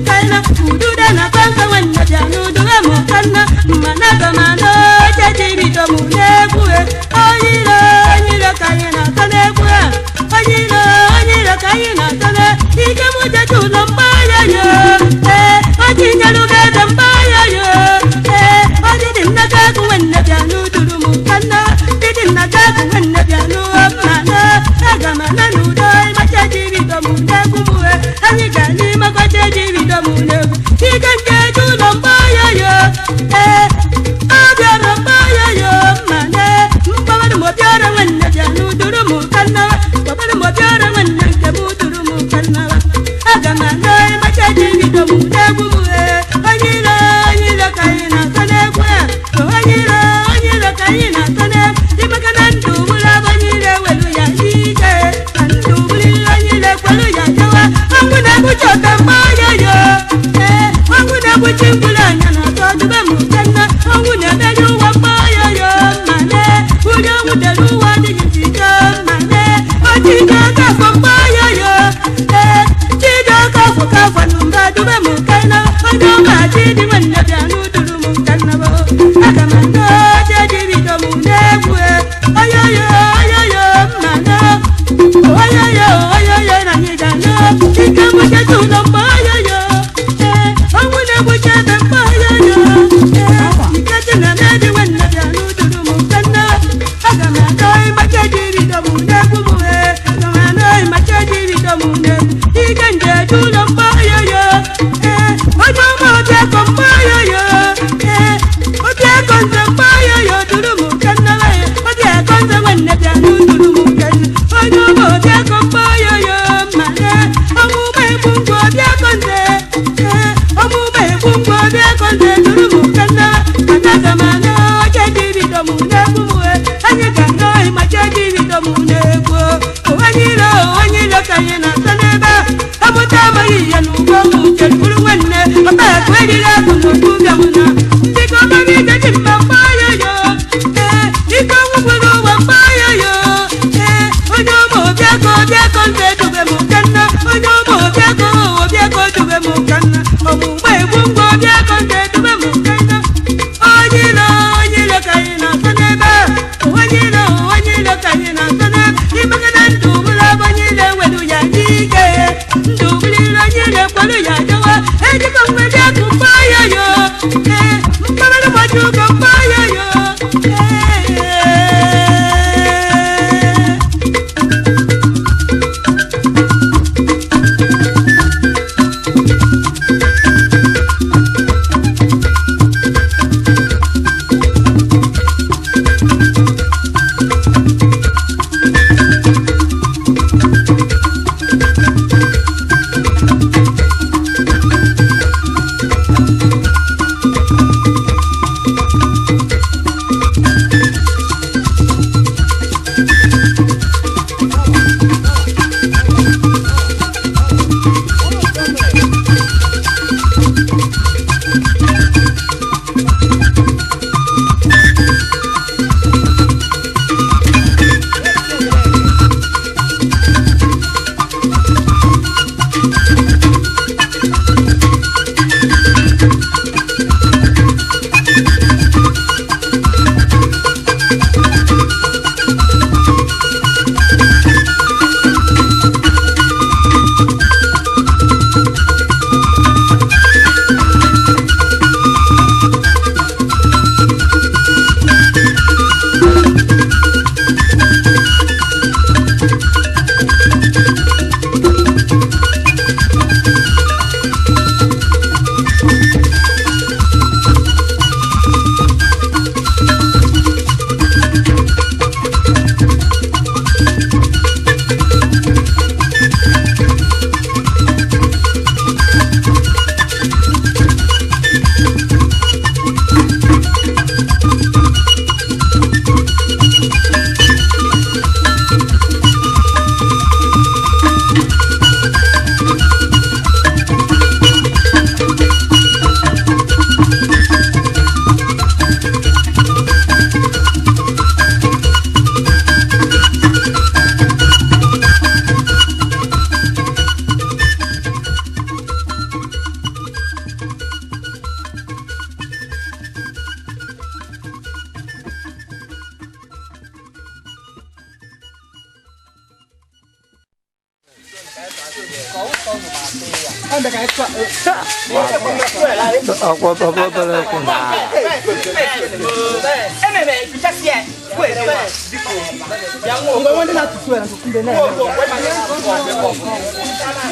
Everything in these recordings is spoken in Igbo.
Kaina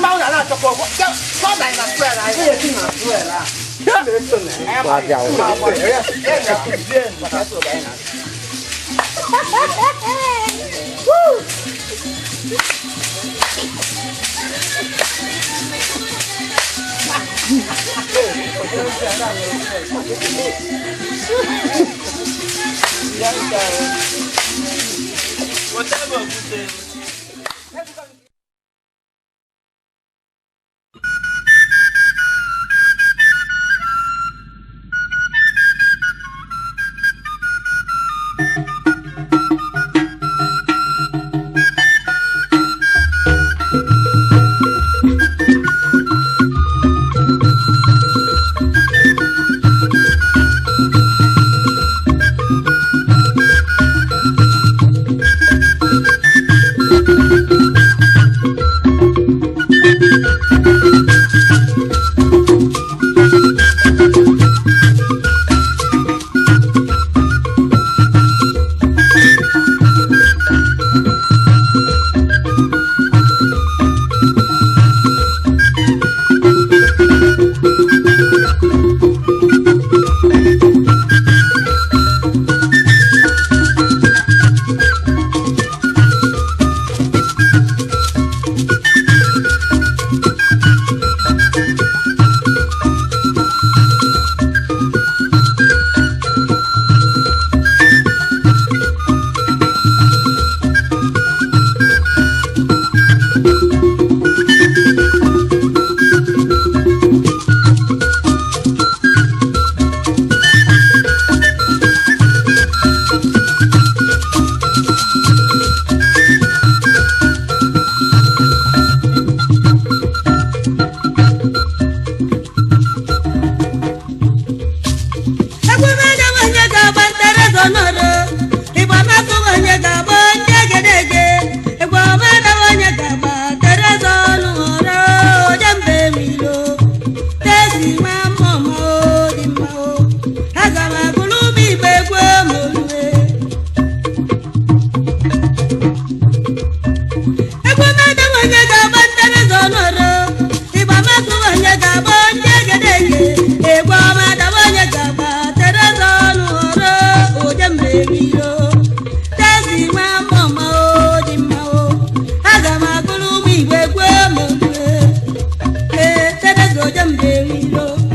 猫人啊，逐個交代嗱出嚟啦，呢嘢先嗱出嚟啦。Qua dầu. Whatever we say. Jambe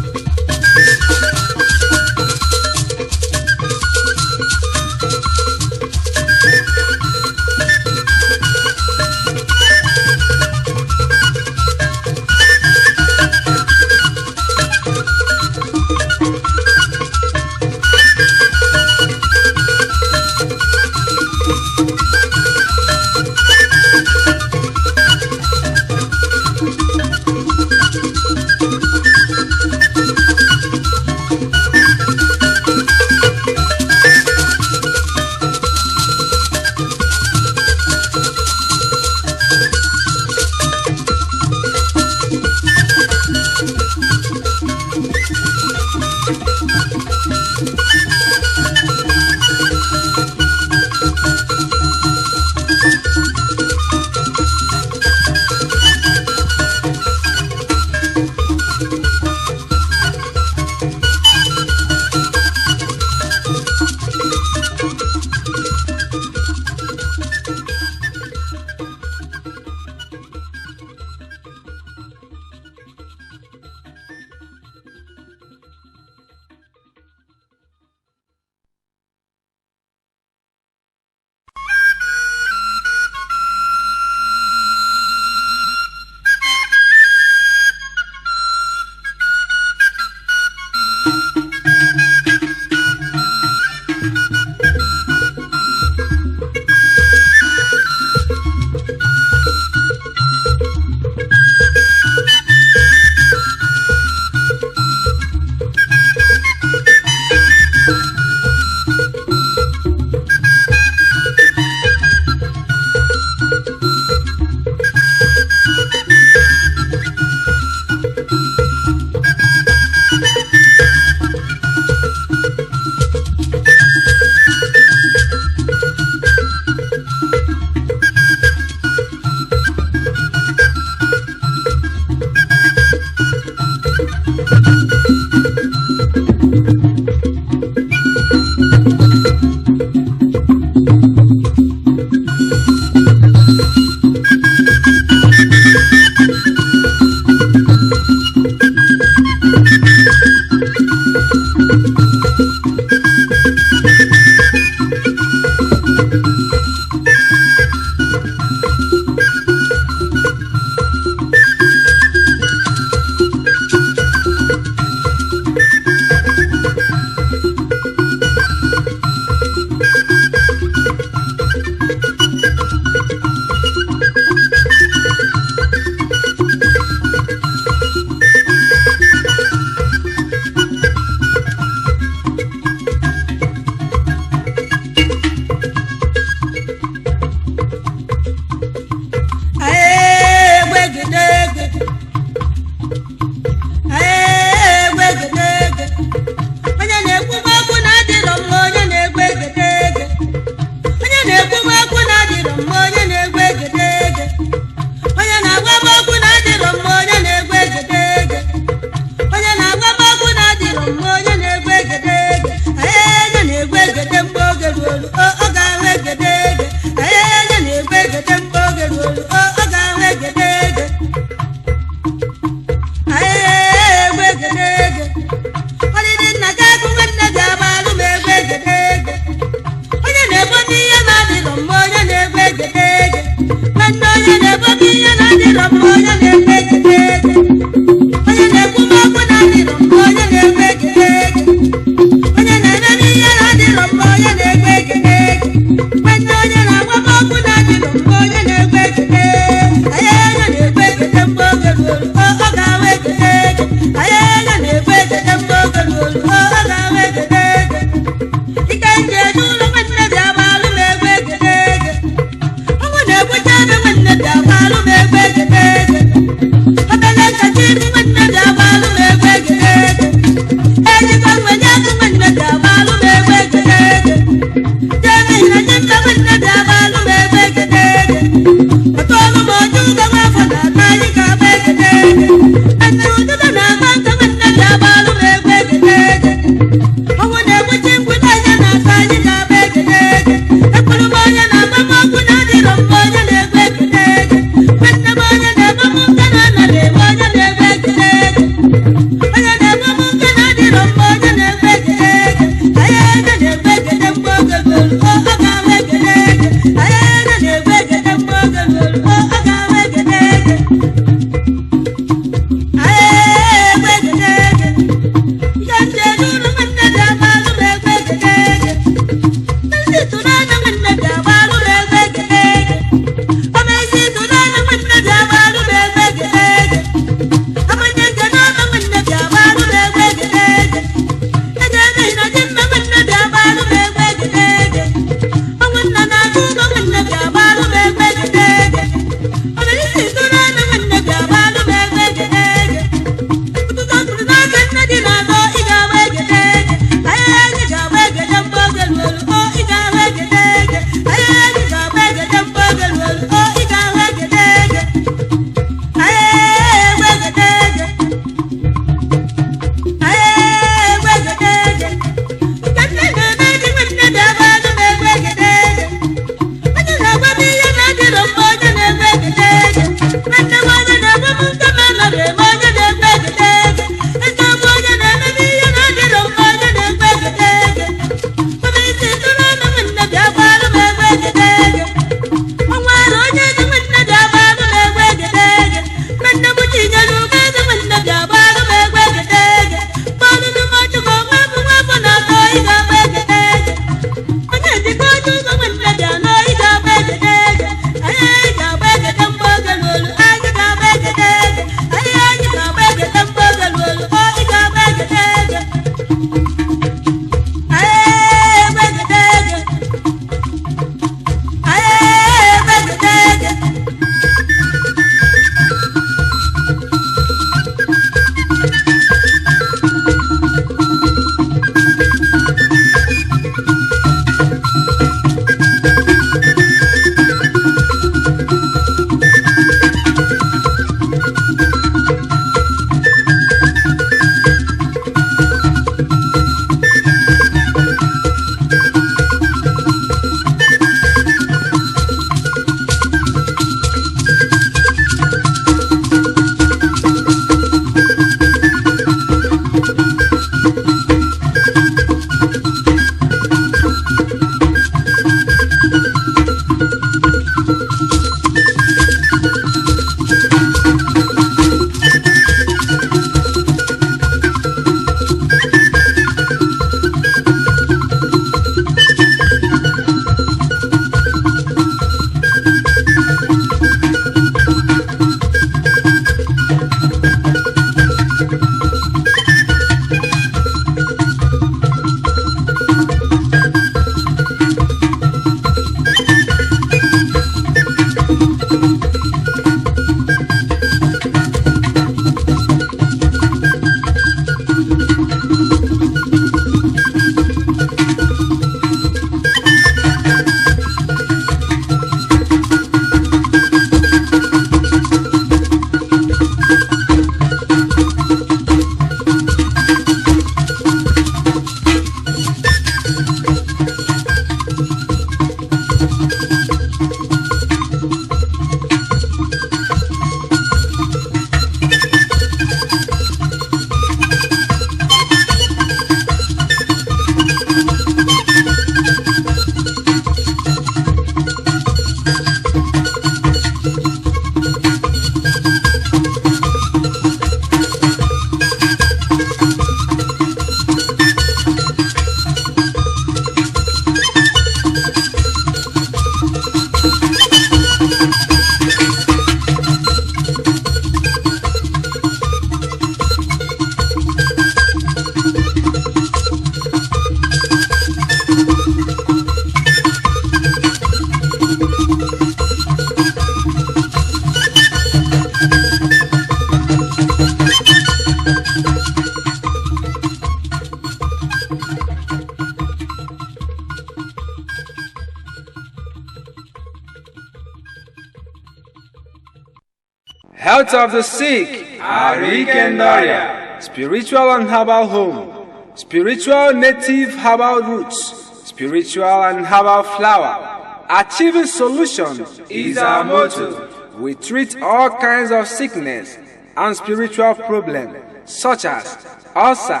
Health of the sick, Arikendaria. Spiritual and herbal home, spiritual native herbal roots, spiritual and herbal flower. Achieving solution is our motto. We treat all kinds of sickness and spiritual problems such as ulcer,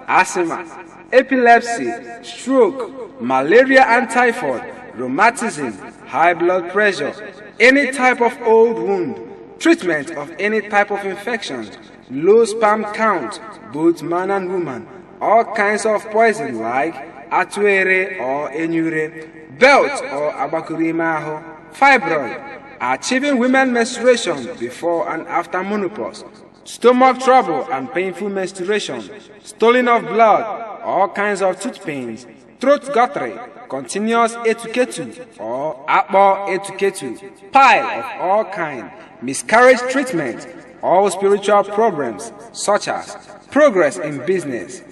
asthma, epilepsy, stroke, malaria and typhoid, rheumatism, high blood pressure, any type of old wound, treatment of any type of infection, low sperm count, both man and woman, all kinds of poison like atuere or enyure, belt or abakurimaho, fibroid, achieving women menstruation before and after menopause, stomach trouble and painful menstruation, stoling of blood, all kinds of tooth pains, throat guttering, continuous etuketu or akbo etuketu, pile of all kinds, miscarriage treatment, all spiritual problems such as progress in business,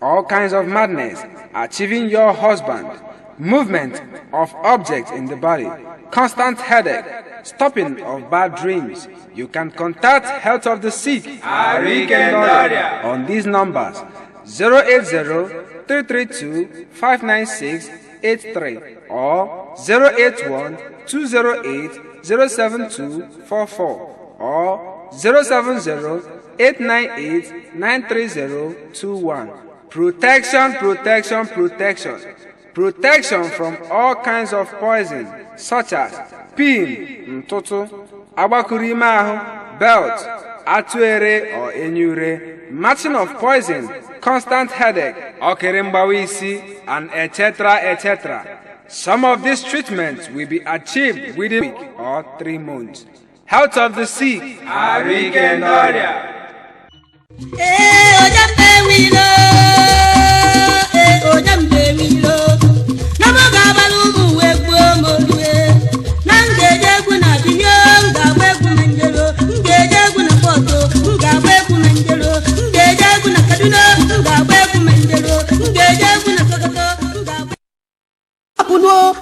all kinds of madness, achieving your husband, movement of objects in the body, constant headache, stopping of bad dreams. You can contact Health of the Sick on these numbers 080-332-596-83 or 081-208-07244 or 070-898-93021. Protection, protection, protection. Protection from all kinds of poison such as pin, mtoto, abakurimahu, belt, atuere or enyure, matching of poison, constant headache, okerembawisi, and etc. etc. Some of these treatments will be achieved within a week or 3 months. Health of the Sick, Arikendaria.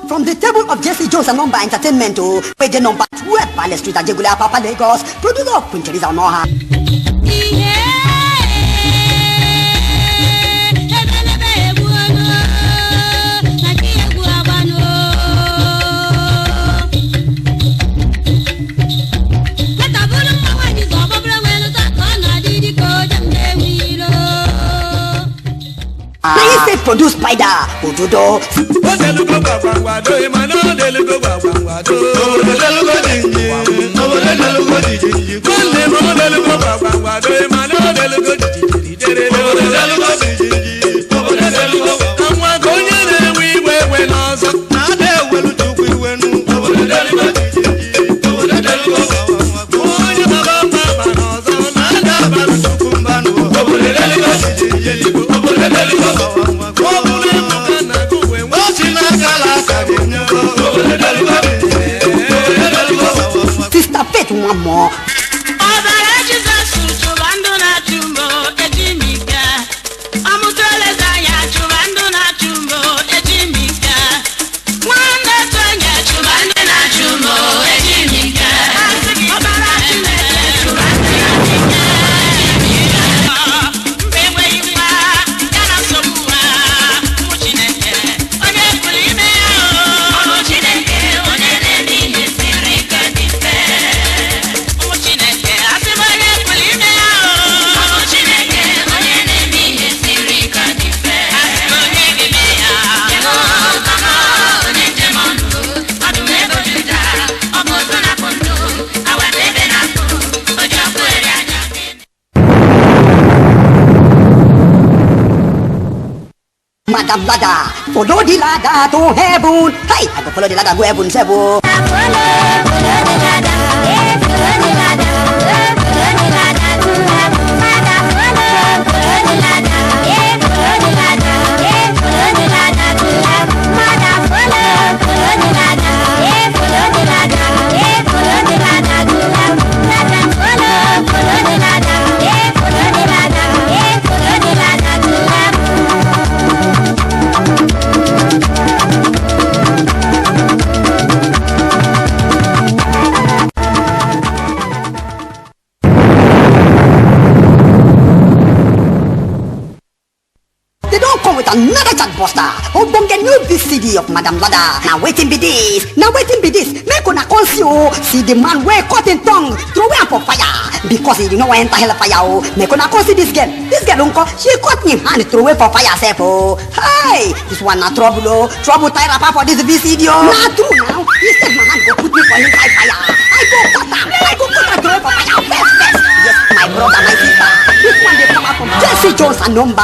From the table of Jesse Jones and Number Entertainment to page number 12 Palace Street at Jegula Papa Lagos, producer of Quinteriza Onoha. Produce Spider, Utudo. Sister Faith, one more. Madam Lada, follow the ladder to heaven. Hey, I go follow the ladder go heaven, Sebo. Follow the ladder, follow the ladder, follow the ladder to heaven. Madam, follow the ladder, follow the ladder, follow the ladder to heaven. Madam, follow the ladder, follow the ladder, follow the ladder to heaven. Madam, follow the ladder, follow the ladder, follow the ladder to heaven. another chatbuster. Ogbonge new VCD of Madam Lada. Now waiting be this. Make una conceal. See the man wey cut in tongue, throw am for fire. Because he did not enter hell fire. Make una conceal this girl. This girl unko, she cut him hand throw away for fire self. Oh, hey, this one na trouble. Oh, trouble tie rapper for this VCD. Nah true now. Instead my hand go put me for inside fire. I go cut am throw away for fire. First. Yes, my brother, my sister. This one they come out from Jesse Jones and number.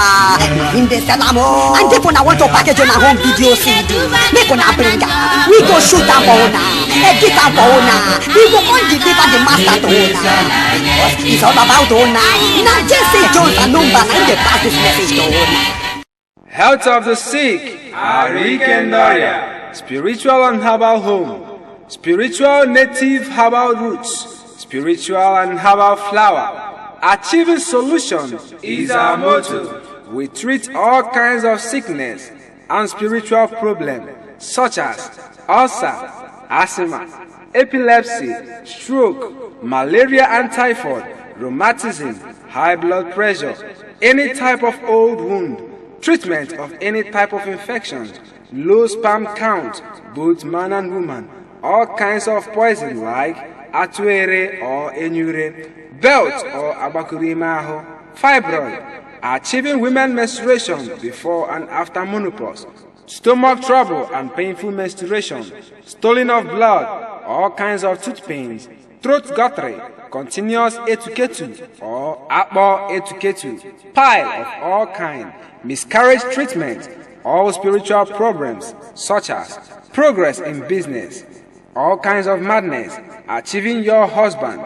In the Selamo. And if I want to package on a home video CD, make una bring her. We go shoot her for owner, edit her for owner. We go on deliver the master to owner. Because it's all about owner. Now Jesse Jones and number and they pass this message to owner. Health of the sick, Ari Kendaria. Spiritual and herbal home. Spiritual native herbal roots. Spiritual and herbal flower. Achieving solutions is our motto. We treat all kinds of sickness and spiritual problems such as ulcer, asthma, epilepsy, stroke, malaria and typhoid, rheumatism, high blood pressure, any type of old wound, treatment of any type of infection, low sperm count, both man and woman, all kinds of poison like atuere or enyure, belt or abakurimaho, fibroid, achieving women menstruation before and after menopause, stomach trouble and painful menstruation, stoling of blood, all kinds of tooth pains, throat guttering, continuous etuketu or akbo etuketu, pile of all kinds, miscarriage treatment, all spiritual problems such as progress in business, all kinds of madness, achieving your husband,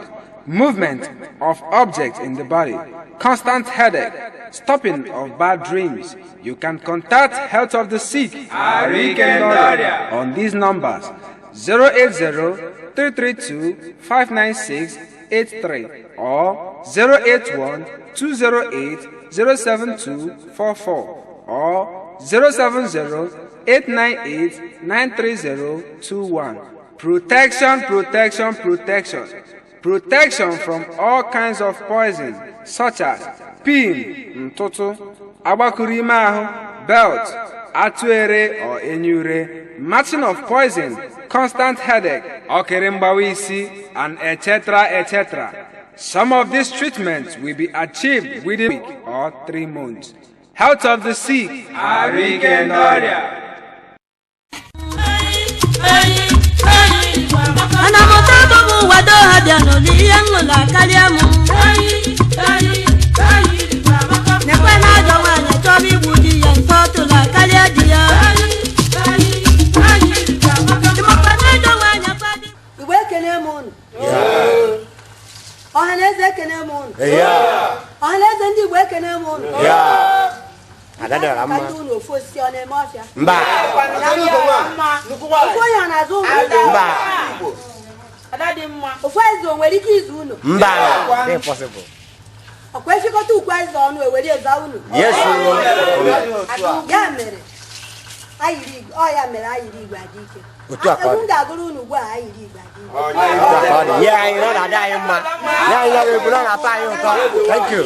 movement of objects in the body, constant headache, stopping of bad dreams. You can contact Health of the Sick on these numbers 080-332-596-83 or 081-208-07244 or 070-898-93021. Protection from all kinds of poison such as pin, mtoto, abakurimahu, belt, atuere or enyure, matching of poison, constant headache, okerembawisi, and etc. Some of these treatments will be achieved within a week or 3 months. Health of the Sick, Ari Kendaria. Wado hadiano liyango la kaliamu. Nekwe na jawa ne tobi budi yan foto la kaliadia. Iwe kene mon. Ohaneze kene mon. Ohaneze ndi iwe kene mon. Adada ramma. Kanduno fosi one mafia. Mba. Ofoya na zo. Mba. Ofwezo nwere ike izu unu. Mba. Impossible. Okweshikọta ukwezo ọnụ ewere eza unu. Yes. Ya mere. Ya mere ayiri igwe adike. Otu akọ. Ewu ga-agụrụ unu ugbu a ayiri igwe adike. Otu akọ. Ya anyị nọ na-ada anyị mma. Ya anyị na-ebulu na-atọ anyị ụtọ. Thank you.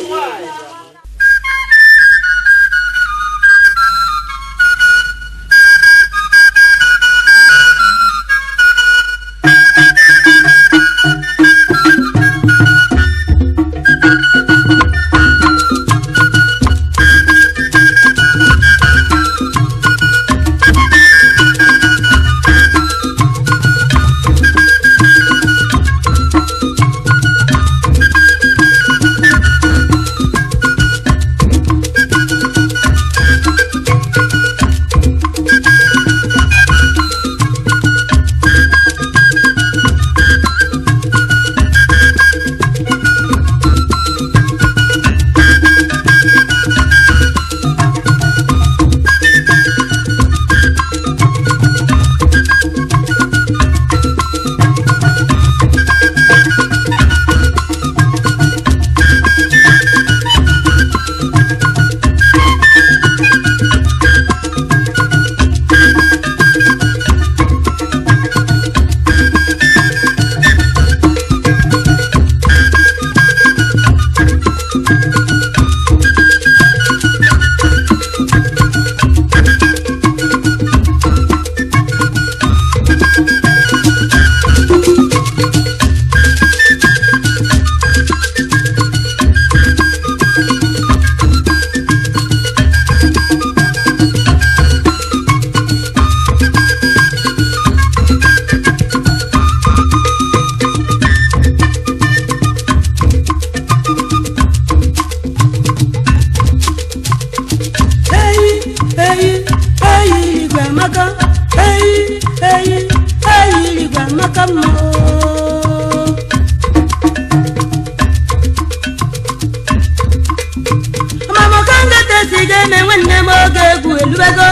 oge egwu elubego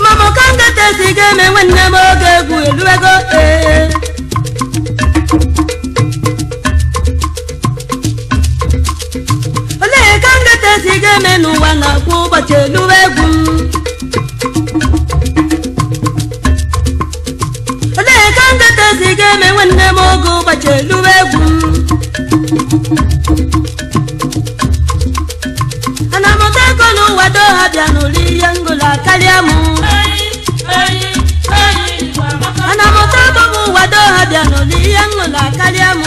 mama kangete sige me nwanne m oge egwu elubego ole kangete sige me n'ụwa na-akwụ ụbọchị eluegwu ole kangete sige me nwanne m oge ụbọchị eluegwu ana mụta ego n'ụwa do ha bịa n'ụlọ ihe ngụla karịa m ana mụta ego n'ụwa do ha bịa n'ụlọ ihe ngụla karịa m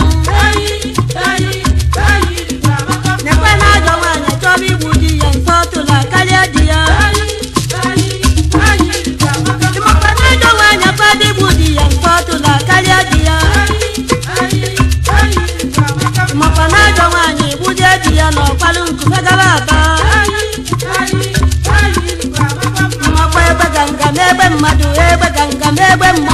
nekwe na ajọ nwaanyị chọrọ igbu di ya nke ọtụla karịa di ya ịmakwa na ajọ nwaanyị kwado igbu di ya nke ọtụla karịa di ya ịmakwa na ajọ nwaanyị igbuje di ya na ọkpalụ nkume gaba aba ịmakwa ebe ganga m ebe mmadụ ebe ganga m ebe mmadụ